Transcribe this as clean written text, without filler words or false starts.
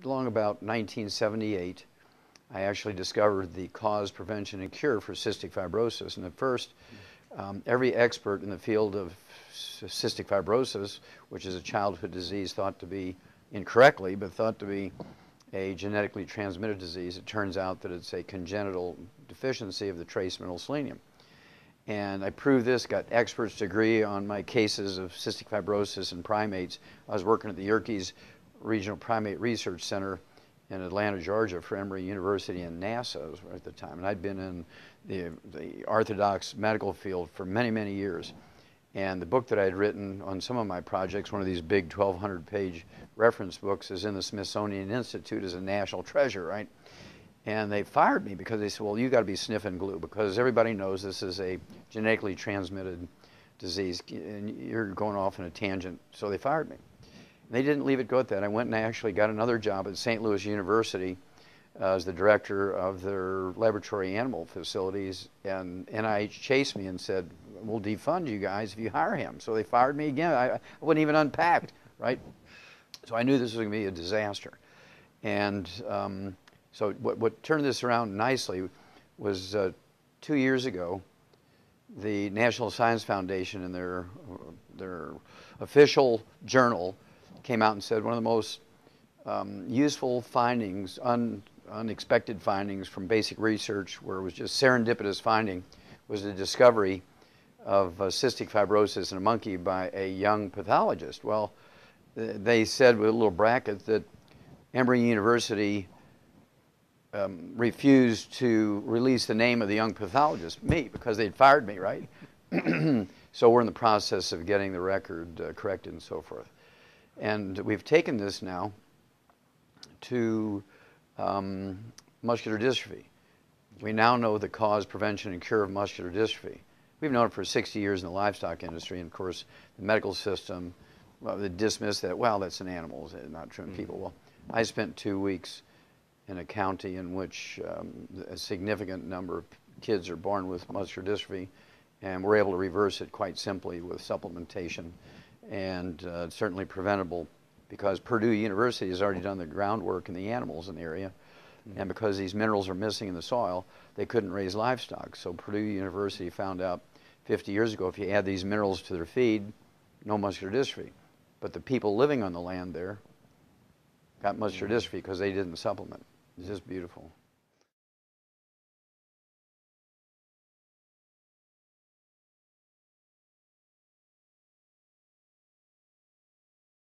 along about 1978, I actually discovered the cause, prevention, and cure for cystic fibrosis. And at first, every expert in the field of cystic fibrosis, which is a childhood disease thought to be incorrectly, but thought to be a genetically transmitted disease, it turns out that it's a congenital deficiency of the trace mineral selenium. And I proved this, got experts to agree on my cases of cystic fibrosis in primates. I was working at the Yerkes Regional Primate Research Center in Atlanta, Georgia for Emory University and NASA at the time. And I'd been in the orthodox medical field for many, many years. And the book that I'd written on some of my projects, one of these big 1,200-page reference books, is in the Smithsonian Institute as a national treasure, right? And they fired me because they said, well, you got to be sniffing glue because everybody knows this is a genetically transmitted disease and you're going off on a tangent. So they fired me. They didn't leave it go at that. I went and I actually got another job at St. Louis University as the director of their laboratory animal facilities, and NIH chased me and said, we'll defund you guys if you hire him. So they fired me again. I wasn't even unpacked, right? So I knew this was going to be a disaster. And so what turned this around nicely was 2 years ago, the National Science Foundation in their official journal came out and said one of the most useful findings, unexpected findings from basic research, where it was just serendipitous finding, was the discovery of cystic fibrosis in a monkey by a young pathologist. Well, they said with a little bracket that Emory University refused to release the name of the young pathologist, me, because they'd fired me, right? So we're in the process of getting the record corrected and so forth. And we've taken this now to muscular dystrophy. We now know the cause, prevention, and cure of muscular dystrophy. We've known it for 60 years in the livestock industry, and of course the medical system, well, they dismiss that, well, that's in animals, not true in people. Well, I spent 2 weeks in a county in which a significant number of kids are born with muscular dystrophy, and we're able to reverse it quite simply with supplementation, and certainly preventable because Purdue University has already done the groundwork in the animals in the area, and because these minerals are missing in the soil, they couldn't raise livestock. So Purdue University found out 50 years ago if you add these minerals to their feed, no muscular dystrophy. But the people living on the land there got muscular dystrophy because they didn't supplement. It's just beautiful.